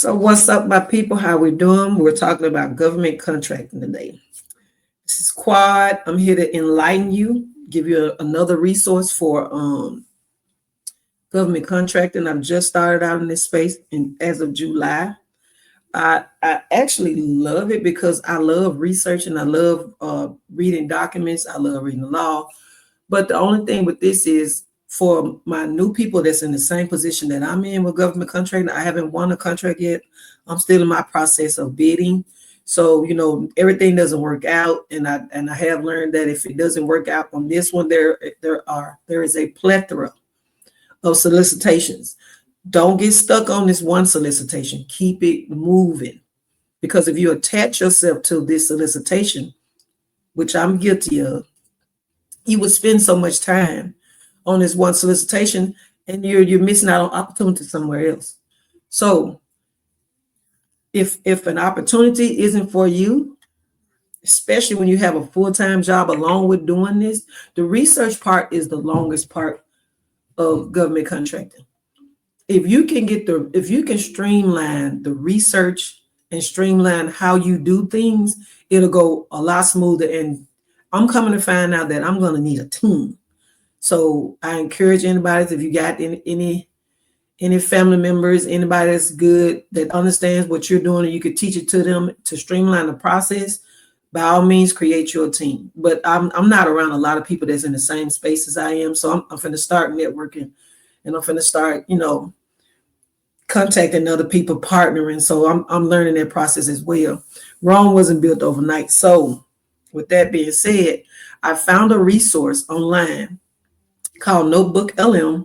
So what's up, my people? How we doing? We're talking about government contracting today. This is Quad. I'm here to enlighten you, give you another resource for government contracting. I've just started out in this space as of July. I actually love it because I love researching. I love reading documents. I love reading the law. But the only thing with this is for my new people that's in the same position that I'm in with government contracting, I haven't won a contract yet. I'm still in my process of bidding. So, everything doesn't work out. And I have learned that if it doesn't work out on this one, there is a plethora of solicitations. Don't get stuck on this one solicitation. Keep it moving. Because if you attach yourself to this solicitation, which I'm guilty of, you would spend so much time on this one solicitation and you're missing out on opportunity somewhere else. So if an opportunity isn't for you, especially when you have a full-time job along with doing this, the research part is the longest part of government contracting. If you can streamline the research and streamline how you do things, it'll go a lot smoother. And I'm coming to find out that I'm going to need a team. So I encourage anybody, if you got any family members, anybody that's good, that understands what you're doing, and you could teach it to them to streamline the process, by all means, create your team. But I'm not around a lot of people that's in the same space as I am. So I'm going to start networking, and I'm going to start, contacting other people, partnering. So I'm learning that process as well. Rome wasn't built overnight. So with that being said, I found a resource online called NotebookLM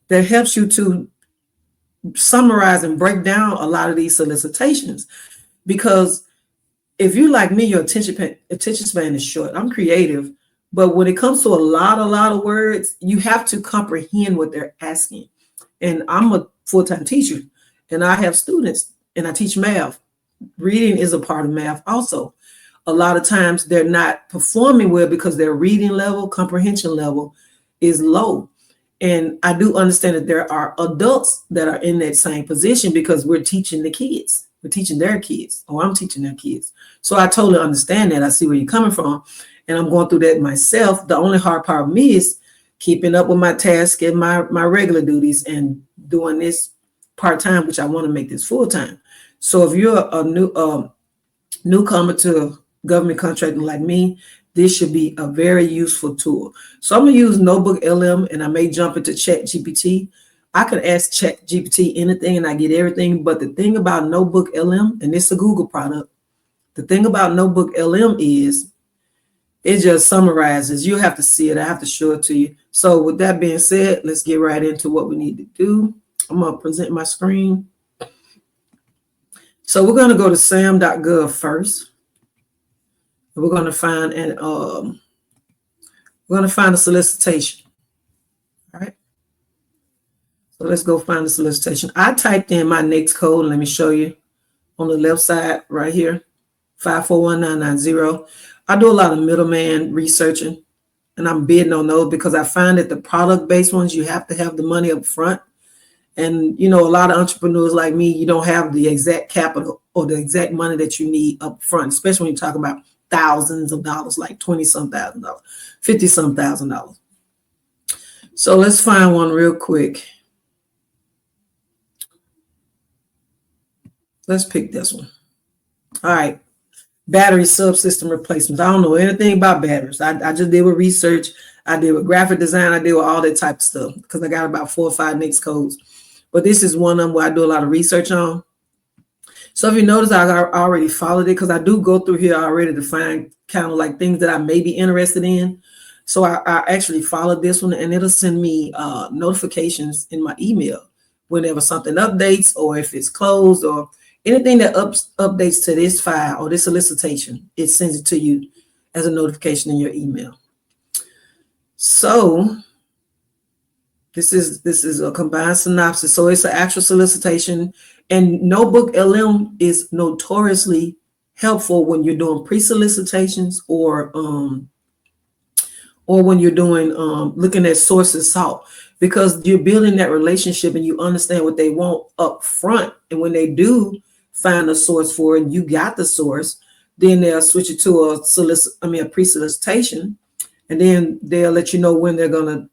that helps you to summarize and break down a lot of these solicitations. Because if you're like me, your attention span is short. I'm creative, but when it comes to a lot of words, you have to comprehend what they're asking. And I'm a full-time teacher, and I have students, and I teach math. Reading is a part of math also. A lot of times they're not performing well because their reading level, comprehension level is low. And I do understand that there are adults that are in that same position because we're teaching the kids. We're teaching their kids, or I'm teaching their kids. So I totally understand that. I see where you're coming from, and I'm going through that myself. The only hard part of me is keeping up with my tasks and my regular duties and doing this part-time, which I want to make this full-time. So if you're a newcomer to government contracting like me, this should be a very useful tool. So I'm going to use NotebookLM, and I may jump into ChatGPT. I could ask ChatGPT anything and I get everything. But the thing about NotebookLM, and it's a Google product, the thing about NotebookLM is it just summarizes. You have to see it. I have to show it to you. So with that being said, let's get right into what we need to do. I'm going to present my screen. So we're going to go to SAM.GOV first. We're going to find a solicitation. All right. So let's go find the solicitation. I typed in my next code. Let me show you on the left side right here, 5419990. I do a lot of middleman researching, and I'm bidding on those because I find that the product-based ones, you have to have the money up front. And, a lot of entrepreneurs like me, you don't have the exact capital or the exact money that you need up front, especially when you're talking about thousands of dollars, like $20-some thousand, $50-some thousand. So let's find one real quick. Let's pick this one. All right. Battery subsystem replacements. I don't know anything about batteries. I just did with research. I did with graphic design. I did with all that type of stuff because I got about 4 or 5 next codes. But this is one of them where I do a lot of research on. So if you notice, I already followed it because I do go through here already to find kind of like things that I may be interested in. So I actually followed this one, and it'll send me notifications in my email whenever something updates, or if it's closed, or anything that updates to this file or this solicitation, it sends it to you as a notification in your email. So this is a combined synopsis. So it's an actual solicitation, and NotebookLM is notoriously helpful when you're doing pre-solicitations or when you're doing looking at sources sought, because you're building that relationship and you understand what they want up front. And when they do find a source for it, and you got the source, then they'll switch it to a pre-solicitation, and then they'll let you know when they're going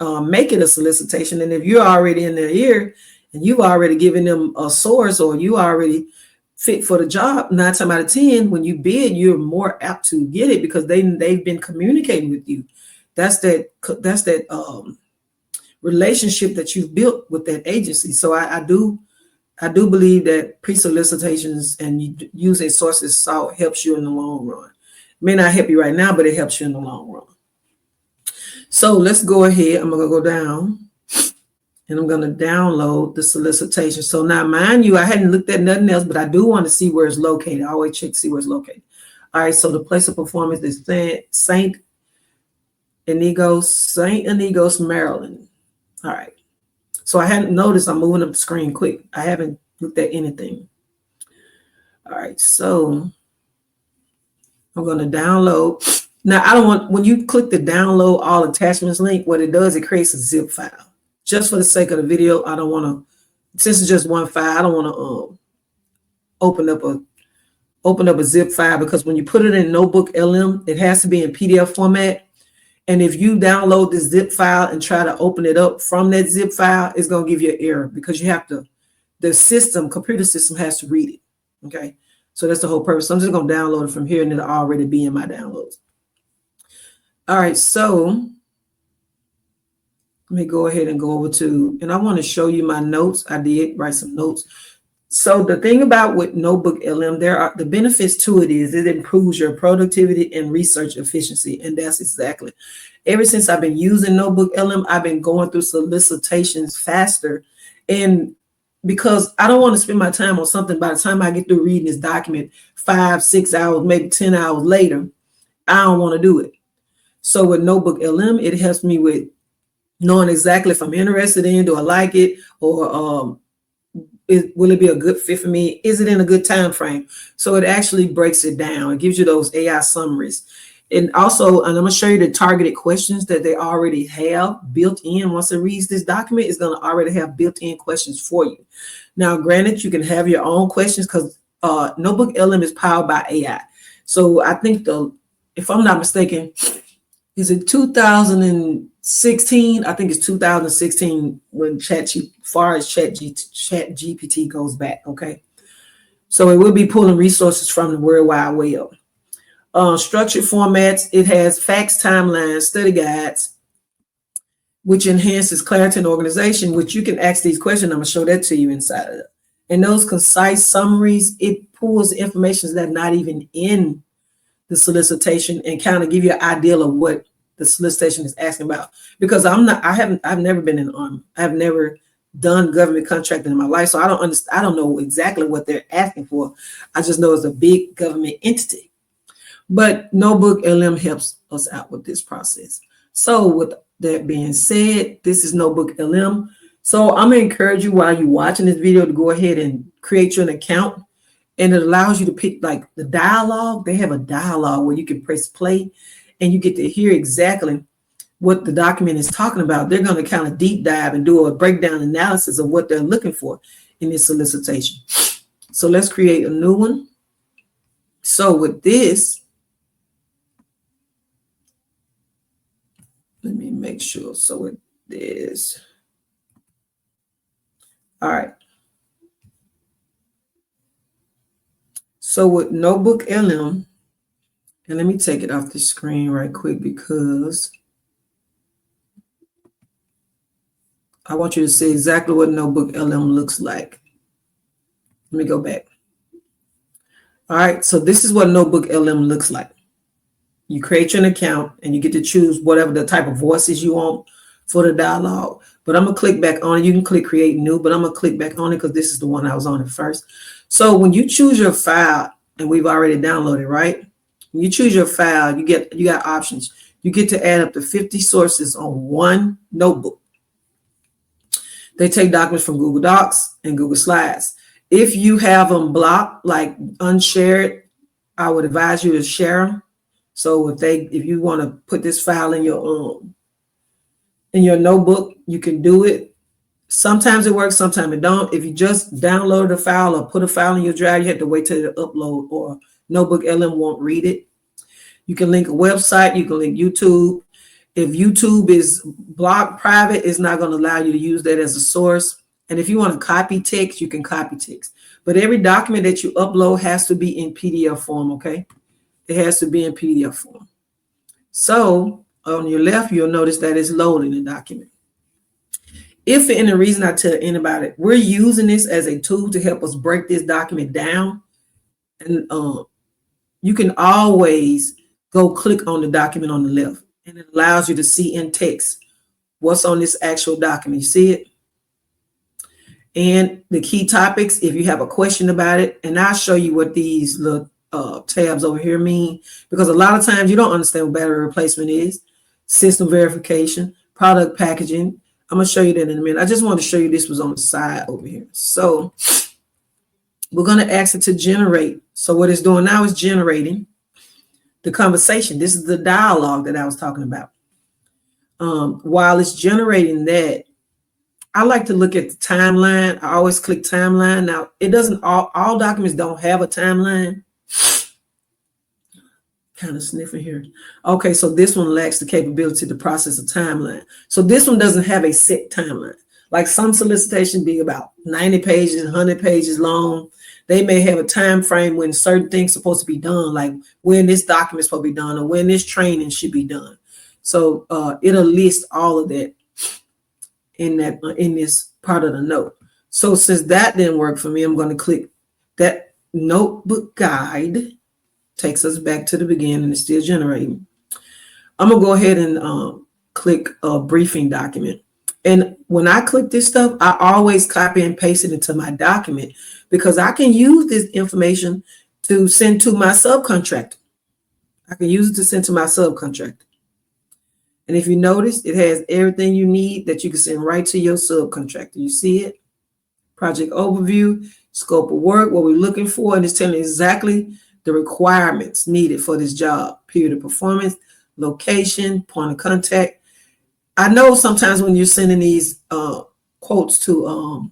to make it a solicitation. And if you're already in their ear and you've already given them a source, or you already fit for the job, 9 times out of 10, when you bid, you're more apt to get it because they've been communicating with you. That's that relationship that you've built with that agency. So I do believe that pre-solicitations and using sources salt helps you in the long run. It may not help you right now, but it helps you in the long run. So let's go ahead. I'm going to go down and I'm going to download the solicitation. So now, mind you, I hadn't looked at nothing else, but I do want to see where it's located. I always check to see where it's located. All right, so the place of performance is St. Anigos, Maryland. All right. So I hadn't noticed. I'm moving up the screen quick. I haven't looked at anything. All right, so I'm going to download. Now, I don't want, when you click the download all attachments link, what it does, it creates a zip file. Just for the sake of the video, I don't want to, since it's just one file, I don't want to open up a zip file, because when you put it in NotebookLM, it has to be in PDF format. And if you download this zip file and try to open it up from that zip file, it's going to give you an error, because you have to, the computer system has to read it. Okay. So that's the whole purpose. So I'm just going to download it from here, and it'll already be in my downloads. All right. So let me go ahead and go over to, and I want to show you my notes. I did write some notes. So the thing about with NotebookLM, the benefits to it is it improves your productivity and research efficiency. And that's exactly, ever since I've been using NotebookLM, I've been going through solicitations faster. And because I don't want to spend my time on something, by the time I get through reading this document 5, 6 hours, maybe 10 hours later, I don't want to do it. So with NotebookLM, it helps me with knowing exactly if I'm interested in, do I like it, or will it be a good fit for me? Is it in a good time frame? So it actually breaks it down. It gives you those AI summaries. And also, and I'm going to show you the targeted questions that they already have built in. Once it reads this document, it's going to already have built-in questions for you. Now, granted, you can have your own questions, because NotebookLM is powered by AI. So I think if I'm not mistaken, is it 2016? I think it's 2016 when ChatGPT goes back. Okay. So it will be pulling resources from the World Wide Web. Structured formats, it has facts, timelines, study guides, which enhances clarity and organization, which you can ask these questions. I'm going to show that to you inside of it. And those concise summaries, it pulls information that's not even in the solicitation and kind of give you an idea of what the solicitation is asking about. Because I've never been in the Army. I've never done government contracting in my life. So I don't know exactly what they're asking for. I just know it's a big government entity. But NotebookLM helps us out with this process. So with that being said, this is NotebookLM. So I'm going to encourage you, while you're watching this video, to go ahead and create you an account. And it allows you to pick, like, the dialogue. They have a dialogue where you can press play and you get to hear exactly what the document is talking about. They're going to kind of deep dive and do a breakdown analysis of what they're looking for in this solicitation. So let's create a new one. So with this, let me make sure. So with this, all right. So with NotebookLM, and let me take it off the screen right quick, because I want you to see exactly what NotebookLM looks like. Let me go back. All right, so this is what NotebookLM looks like. You create your account and you get to choose whatever the type of voices you want for the dialogue. But I'm going to click back on it. You can click create new, but I'm going to click back on it because this is the one I was on at first. So when you choose your file, and we've already downloaded, right? When you choose your file, you got options. You get to add up to 50 sources on one notebook. They take documents from Google Docs and Google Slides. If you have them blocked, like unshared, I would advise you to share them. So if you want to put this file in your in your notebook. You can do it. Sometimes it works, sometimes it don't. If you just download a file or put a file in your drive, you have to wait till it upload, or NotebookLM won't read it. You can link a website, you can link YouTube. If YouTube is blocked private, it's not going to allow you to use that as a source. And if you want to copy text, you can copy text. But every document that you upload has to be in PDF form, okay? It has to be in PDF form. So on your left, you'll notice that it's loading the document. If for any reason I tell anybody, we're using this as a tool to help us break this document down. And you can always go click on the document on the left, and it allows you to see in text what's on this actual document. You see it? And the key topics, if you have a question about it, and I'll show you what these little tabs over here mean, because a lot of times you don't understand what battery replacement is, system verification, product packaging. I'm going to show you that in a minute. I just wanted to show you this was on the side over here. So we're going to ask it to generate. So what it's doing now is generating the conversation. This is the dialogue that I was talking about. While it's generating that, I like to look at the timeline. I always click timeline. Now, it doesn't, all documents don't have a timeline. Kind of sniffing here. Okay, so this one lacks the capability to process a timeline. So this one doesn't have a set timeline. Like some solicitation be about 90 pages, 100 pages long. They may have a time frame when certain things are supposed to be done, like when this document is supposed to be done or when this training should be done. So it'll list all of that in this part of the note. So since that didn't work for me, I'm going to click that notebook guide. Takes us back to the beginning. It's still generating. I'm going to go ahead and click a briefing document. And when I click this stuff, I always copy and paste it into my document, because I can use this information to send to my subcontractor. I can use it to send to my subcontractor. And if you notice, it has everything you need that you can send right to your subcontractor. You see it? Project overview, scope of work, what we're looking for, and it's telling you exactly the requirements needed for this job, period of performance, location, point of contact. I know sometimes when you're sending these quotes to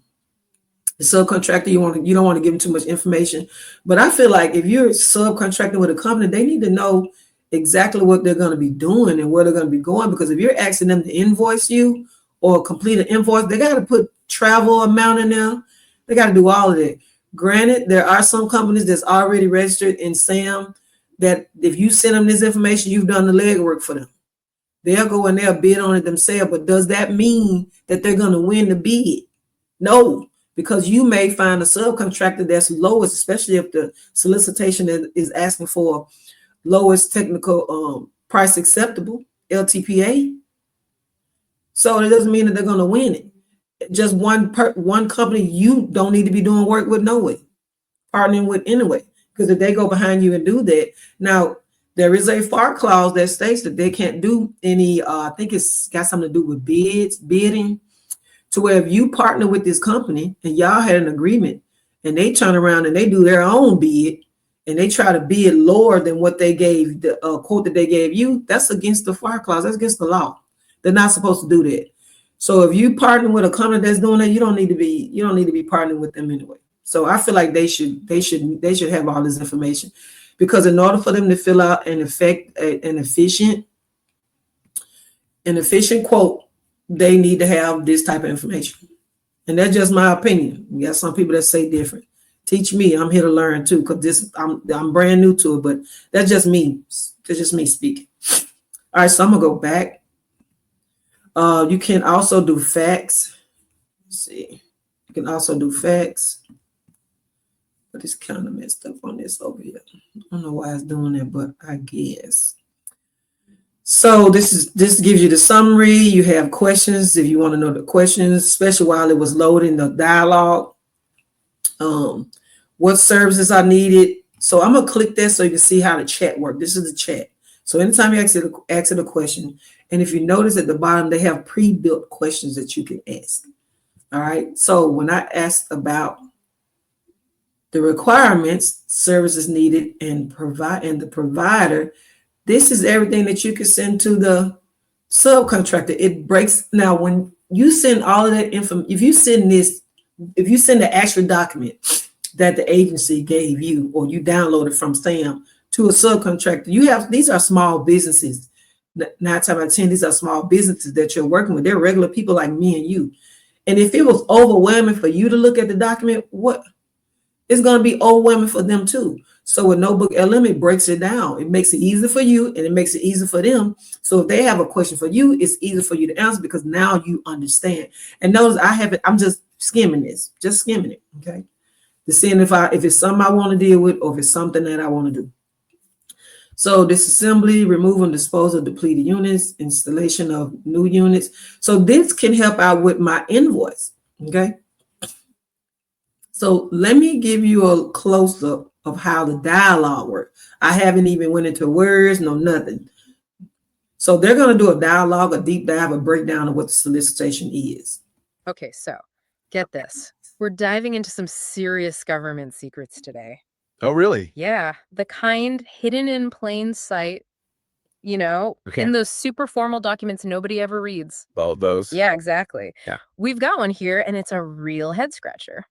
the subcontractor, you don't want to give them too much information. But I feel like if you're subcontracting with a company, they need to know exactly what they're going to be doing and where they're going to be going. Because if you're asking them to invoice you or complete an invoice, they got to put travel amount in there. They got to do all of that. Granted, there are some companies that's already registered in SAM that if you send them this information, you've done the legwork for them. They'll go and they'll bid on it themselves. But does that mean that they're going to win the bid? No, because you may find a subcontractor that's lowest, especially if the solicitation is asking for lowest technical price acceptable, LTPA. So it doesn't mean that they're going to win it. Just one company you don't need to be doing work with no way, partnering with anyway, because if they go behind you and do that. Now, there is a FAR clause that states that they can't do any, I think it's got something to do with bidding, to where if you partner with this company and y'all had an agreement and they turn around and they do their own bid and they try to bid lower than what they gave, the quote that they gave you, that's against the FAR clause. That's against the law. They're not supposed to do that. So if you partner with a company that's doing that, you don't need to be partnering with them anyway. So I feel like they should have all this information, because in order for them to fill out an efficient quote, they need to have this type of information. And that's just my opinion. You got some people that say different. Teach me. I'm here to learn too, because I'm brand new to it, but that's just me. That's just me speaking. All right, so I'm gonna go back. You can also do facts. Let's see. You can also do facts. But it's kind of messed up on this over here. I don't know why it's doing that, but I guess. So this gives you the summary. You have questions if you want to know the questions, especially while it was loading the dialogue. What services are needed. So I'm gonna click that so you can see how the chat works. This is the chat. So anytime you ask it a question, and if you notice at the bottom, they have pre-built questions that you can ask. All right. So when I asked about the requirements, services needed, and the provider, this is everything that you can send to the subcontractor, it breaks. Now, when you send all of that info, if you send the actual document that the agency gave you or you downloaded from SAM to a subcontractor, these are small businesses. 9 times out of 10, these are small businesses that you're working with. They're regular people like me and you. And if it was overwhelming for you to look at the document, it's going to be overwhelming for them too. So with NotebookLM, it breaks it down. It makes it easy for you and it makes it easy for them. So if they have a question for you, it's easy for you to answer because now you understand. And notice I'm just skimming this, just skimming it, okay? To seeing if it's something I want to deal with or if it's something that I want to do. So disassembly, remove and dispose of depleted units, installation of new units. So this can help out with my invoice, okay? So let me give you a close-up of how the dialogue works. I haven't even went into words, no nothing. So they're going to do a dialogue, a deep dive, a breakdown of what the solicitation is. Okay, so get this. We're diving into some serious government secrets today. Oh, really? Yeah, the kind hidden in plain sight, in those super formal documents nobody ever reads. Oh, those? Yeah, exactly. Yeah. We've got one here, and it's a real head scratcher.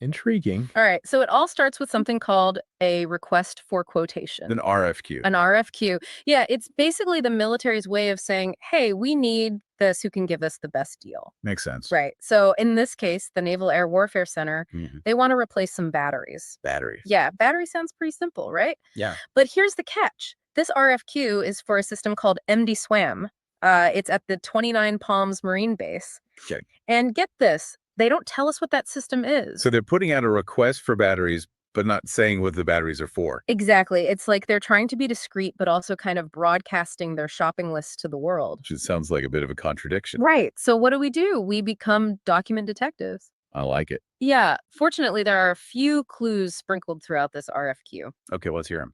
Intriguing. All right, so it all starts with something called a request for quotation. An RFQ. An RFQ. Yeah, it's basically the military's way of saying, hey, we need this who can give us the best deal. Makes sense. Right. So in this case, the Naval Air Warfare Center, they want to replace some batteries. Batteries. Yeah, battery sounds pretty simple, right? Yeah. But here's the catch. This RFQ is for a system called MD-SWAM. It's at the 29 Palms Marine Base. Okay. And get this, they don't tell us what that system is. So they're putting out a request for batteries, but not saying what the batteries are for. Exactly. It's like they're trying to be discreet, but also kind of broadcasting their shopping list to the world. Which sounds like a bit of a contradiction. Right. So what do? We become document detectives. I like it. Yeah. Fortunately, there are a few clues sprinkled throughout this RFQ. Okay, let's hear them.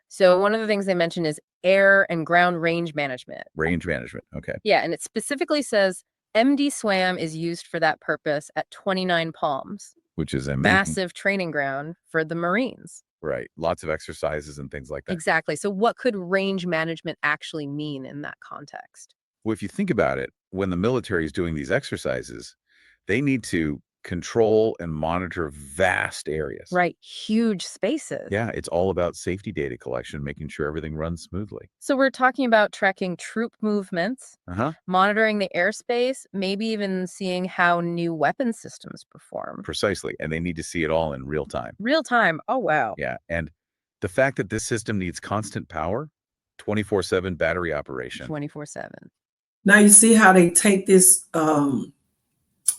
So one of the things they mention is air and ground range management. Range management. Okay. Yeah. And it specifically says MD-SWAM is used for that purpose at 29 Palms. Which is a massive training ground for the Marines. Right. Lots of exercises and things like that. Exactly. So what could range management actually mean in that context? Well, if you think about it, when the military is doing these exercises, they need to control and monitor vast areas. Right. Huge spaces. Yeah. It's all about safety data collection, making sure everything runs smoothly. So we're talking about tracking troop movements, monitoring the airspace, maybe even seeing how new weapon systems perform. Precisely. And they need to see it all in real time. Real time. Oh, wow. Yeah. And the fact that this system needs constant power, 24/7 battery operation. 24/7. Now you see how they take this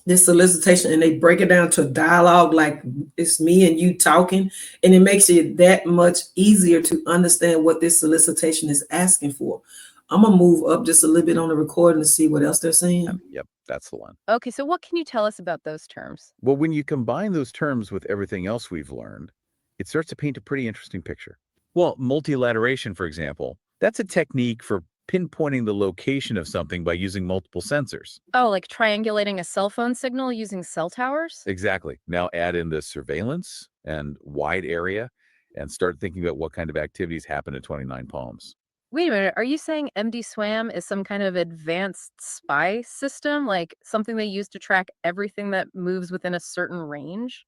this solicitation and they break it down to a dialogue like it's me and you talking, and it makes it that much easier to understand what this solicitation is asking for. I'm gonna move up just a little bit on the recording to see what else they're saying. Yep, that's the one. Okay, so what can you tell us about those terms? Well, when you combine those terms with everything else we've learned, it starts to paint a pretty interesting picture. Well, multilateration, for example, that's a technique for pinpointing the location of something by using multiple sensors. Oh, like triangulating a cell phone signal using cell towers? Exactly. Now add in the surveillance and wide area and start thinking about what kind of activities happen at 29 Palms. Wait a minute, are you saying MD-SWAM is some kind of advanced spy system, like something they use to track everything that moves within a certain range?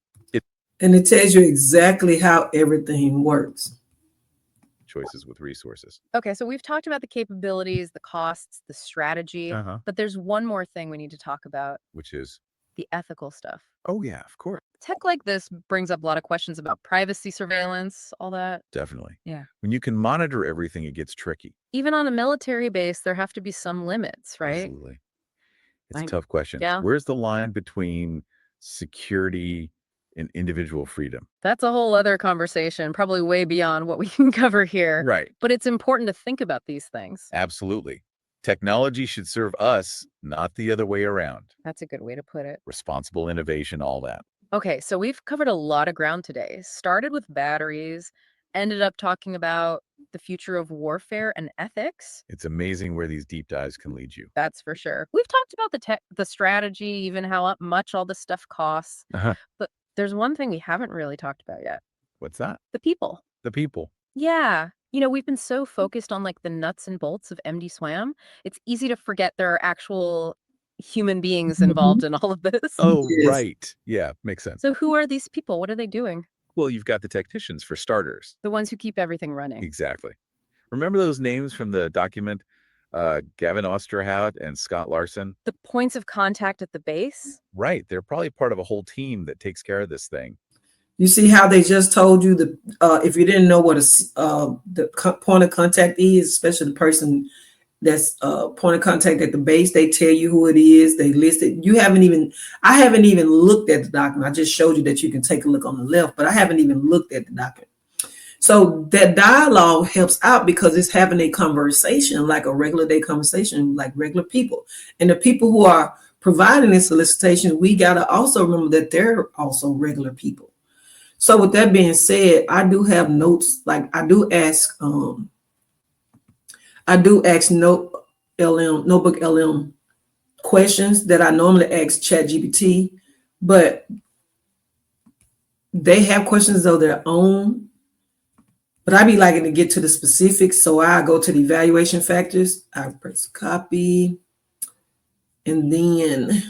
And it tells you exactly how everything works. Choices with resources. Okay, so we've talked about the capabilities, the costs, the strategy, but there's one more thing we need to talk about. Which is? The ethical stuff. Oh, yeah, of course. Tech like this brings up a lot of questions about privacy, surveillance, all that. Definitely. Yeah. When you can monitor everything, it gets tricky. Even on a military base, there have to be some limits, right? Absolutely. It's a tough question. Yeah. Where's the line between security and individual freedom? That's a whole other conversation, probably way beyond what we can cover here. Right. But it's important to think about these things. Absolutely. Technology should serve us, not the other way around. That's a good way to put it. Responsible innovation, all that. Okay, so we've covered a lot of ground today. Started with batteries, ended up talking about the future of warfare and ethics. It's amazing where these deep dives can lead you. That's for sure. We've talked about the strategy, even how much all this stuff costs. But there's one thing we haven't really talked about yet. What's that? The people. The people. Yeah. We've been so focused on like the nuts and bolts of MD SWAM. It's easy to forget there are actual human beings involved in all of this. Oh, Yes. right. Yeah, makes sense. So who are these people? What are they doing? Well, you've got the technicians for starters. The ones who keep everything running. Exactly. Remember those names from the document? Gavin Osterhout and Scott Larson? The points of contact at the base? Right. They're probably part of a whole team that takes care of this thing. You see how they just told you the if you didn't know what point of contact is, especially the person that's point of contact at the base, they tell you who it is. They list it. I haven't even looked at the document. I just showed you that you can take a look on the left, but I haven't even looked at the document. So that dialogue helps out because it's having a conversation, like a regular day conversation, like regular people. And the people who are providing this solicitation, we got to also remember that they're also regular people. So with that being said, I do have notes, like I do ask NotebookLM questions that I normally ask ChatGPT, but they have questions of their own. But I be liking to get to the specifics, so I go to the evaluation factors. I press copy, and then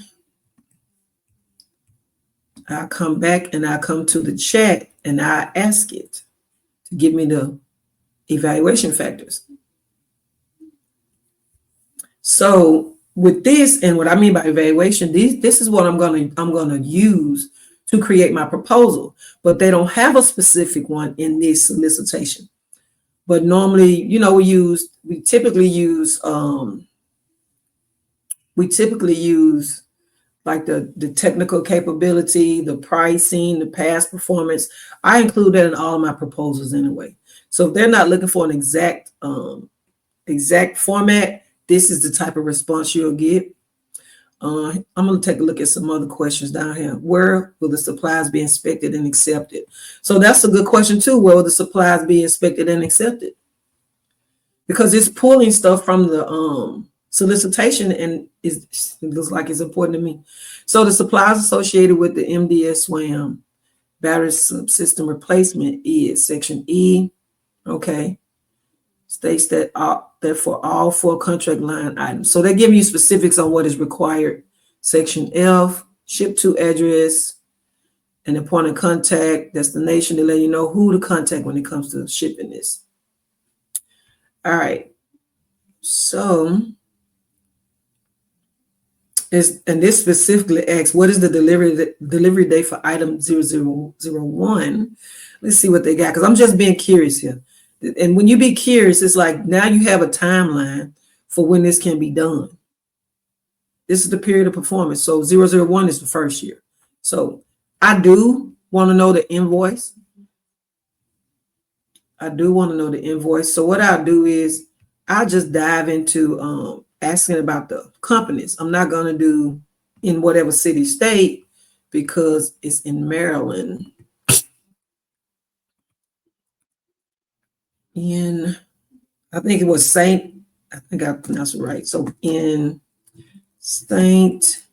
I come back and I come to the chat and I ask it to give me the evaluation factors. So with this, and what I mean by evaluation, this is what I'm gonna use to create my proposal, but they don't have a specific one in this solicitation. But normally, we typically use like the technical capability, the pricing, the past performance. I include that in all of my proposals anyway. So if they're not looking for an exact format, this is the type of response you'll get. I'm going to take a look at some other questions down here. Where will the supplies be inspected and accepted? So that's a good question too. Where will the supplies be inspected and accepted? Because it's pulling stuff from the solicitation, and it looks like it's important to me. So the supplies associated with the MDS SWAM battery subsystem replacement is section E. Okay. States that for all 4 contract line items. So they're giving you specifics on what is required. Section F, ship to address, and the point of contact, destination, to let you know who to contact when it comes to shipping this. All right. So, this specifically asks, what is the delivery date for item 0001? Let's see what they got, because I'm just being curious here. And when you be curious, it's like now you have a timeline for when this can be done. This is the period of performance. So 001 is the first year. So I do want to know the invoice. So what I'll do is I'll just dive into asking about the companies. I'm not going to do in whatever city, state, because it's in Maryland. I think it was I think I pronounced it right. So in Saint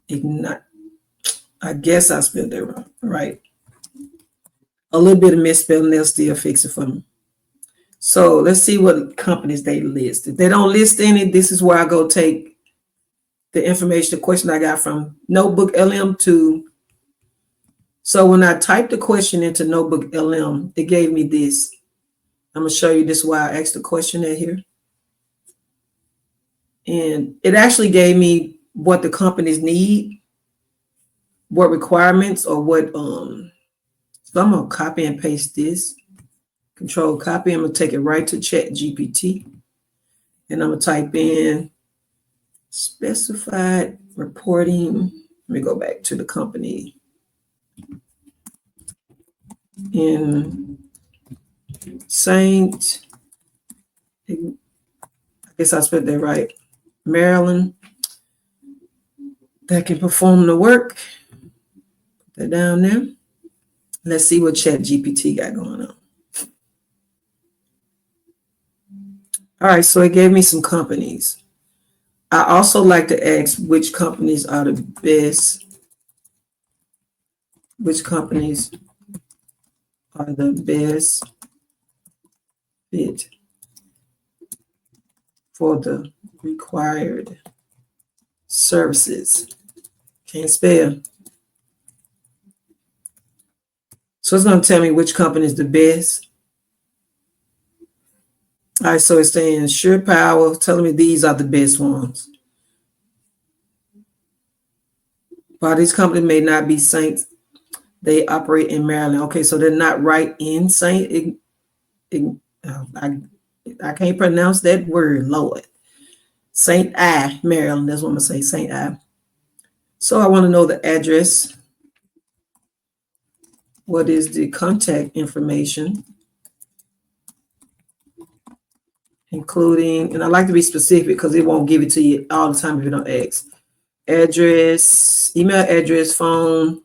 Ignite, I guess I spelled it wrong, right? A little bit of misspelling, they'll still fix it for me. So let's see what companies they list. If they don't list any, this is where I go take the information, the question I got from NotebookLM to. So when I typed the question into NotebookLM, it gave me this. I'm going to show you this why I asked the question at here. And it actually gave me what the companies need, what requirements, or what. So I'm going to copy and paste this. Control copy. I'm going to take it right to ChatGPT. And I'm going to type in specified reporting. Let me go back to the company. In Saint, I guess I spelled that right, Maryland, that can perform the work. Put that down there. Let's see what ChatGPT got going on. All right, so it gave me some companies. I also like to ask which companies are the best. Which companies are the best fit for the required services. Can't spell. So it's going to tell me which company is the best. All right, so it's saying Sure Power, telling me these are the best ones. While these companies may not be Saints, they operate in Maryland. Okay, so they're not right in Saint. I can't pronounce that word, Lord. St. I, Maryland. That's what I'm going to say, St. I. So I want to know the address. What is the contact information? Including, and I like to be specific because it won't give it to you all the time if you don't ask. Address, email address, phone,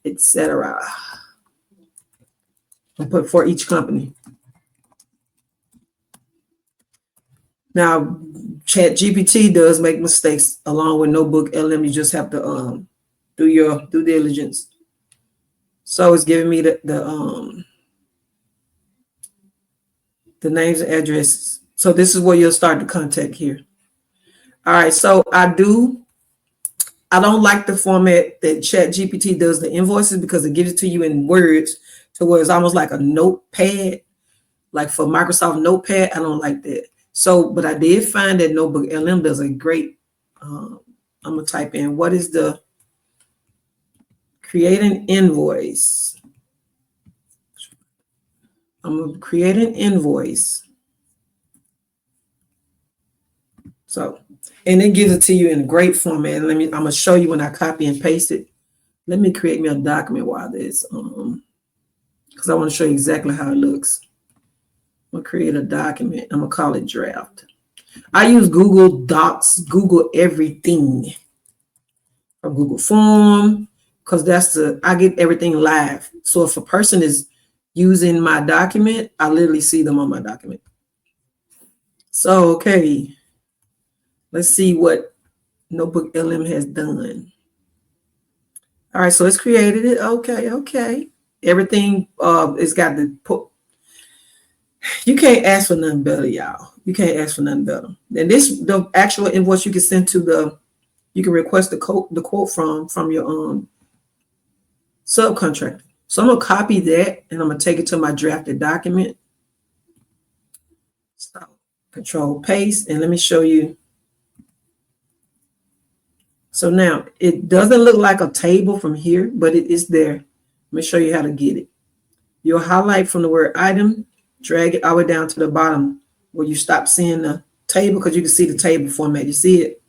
etc. I'll put for each company. Now, ChatGPT does make mistakes along with NotebookLM. You just have to do your due diligence. So it's giving me the names and addresses. So this is where you'll start the contact here. All right, so I don't like the format that ChatGPT does the invoices because it gives it to you in words to where it's almost like a notepad. Like for Microsoft Notepad, I don't like that. So, but I did find that NotebookLM does a great, I'm going to type in, what is the create an invoice? I'm going to create an invoice. So, and it gives it to you in a great format. I'm going to show you when I copy and paste it. Let me create me a document while this, because I want to show you exactly how it looks. I'm going to create a document. I'm going to call it draft. I use Google Docs, Google everything from Google Form, because I get everything live. So if a person is using my document, I literally see them on my document. So, okay, let's see what NotebookLM has done. All right, so it's created it. Okay. Everything it's got the you can't ask for nothing better, y'all. You can't ask for nothing better. And the actual invoice you can send to you can request the quote from your subcontractor. So I'm gonna copy that and I'm gonna take it to my drafted document. So Control paste, and let me show you. So now it doesn't look like a table from here, but it is there. Let me show you how to get it. You'll highlight from the word item, drag it all the way down to the bottom where you stop seeing the table, because you can see the table format. You see it.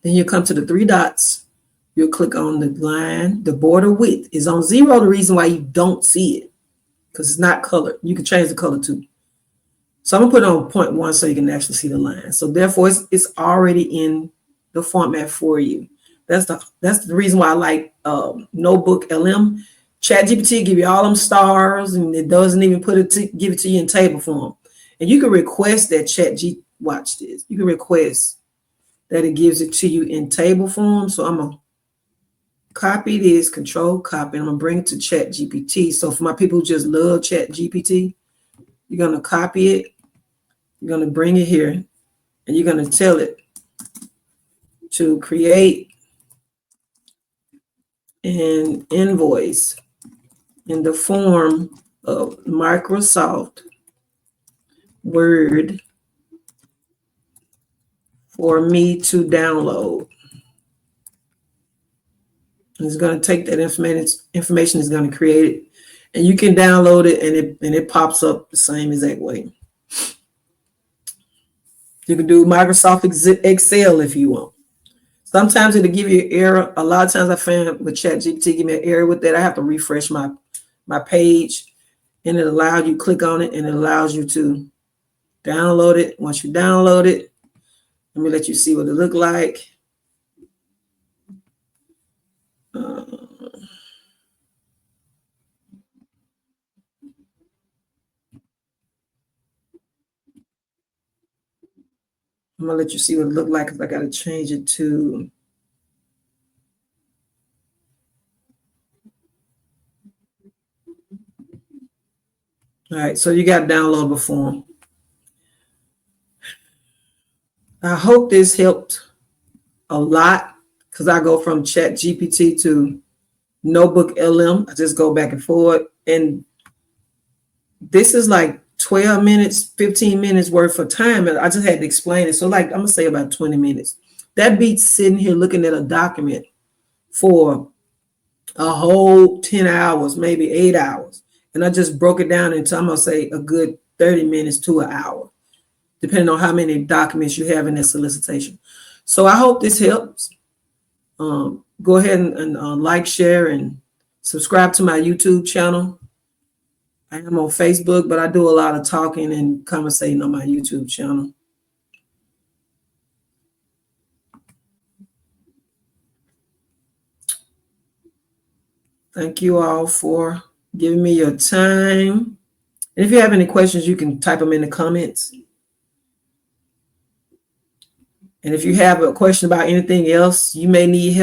Then you come to the three dots. You'll click on the line. The border width is on 0. The reason why you don't see it, because it's not colored. You can change the color too. So I'm going to put it on 0.1 so you can actually see the line. So therefore, it's already in the format for you. That's the reason why I like NotebookLM. ChatGPT give you all them stars, and it doesn't even give it to you in table form. And you can request that watch this. You can request that it gives it to you in table form. So I'm gonna copy this, Control copy, and I'm gonna bring it to ChatGPT. So for my people who just love ChatGPT, you're gonna copy it. You're gonna bring it here, and you're gonna tell it to create an invoice in the form of Microsoft Word for me to download. It's going to take that information is going to create it, and you can download it, and it pops up the same exact way. You can do Microsoft Excel if you want. Sometimes it'll give you an error. A lot of times I found with ChatGPT give me an error with that. I have to refresh my page, and it allows you click on it, and it allows you to download it. Once you download it, let me let you see what it look like. I'm gonna let you see what it look like, because I gotta change it to All right, so you got a downloadable form. I hope this helped a lot because I go from Chat GPT to NotebookLM. I just go back and forth. And this is like 12 minutes, 15 minutes worth of time. And I just had to explain it. So like, I'm going to say about 20 minutes. That beats sitting here looking at a document for a whole 10 hours, maybe 8 hours. And I just broke it down into, I'm going to say, a good 30 minutes to an hour, depending on how many documents you have in that solicitation. So I hope this helps. Go ahead and like, share, and subscribe to my YouTube channel. I am on Facebook, but I do a lot of talking and conversating on my YouTube channel. Thank you all for giving me your time. And if you have any questions, you can type them in the comments. And if you have a question about anything else, you may need help.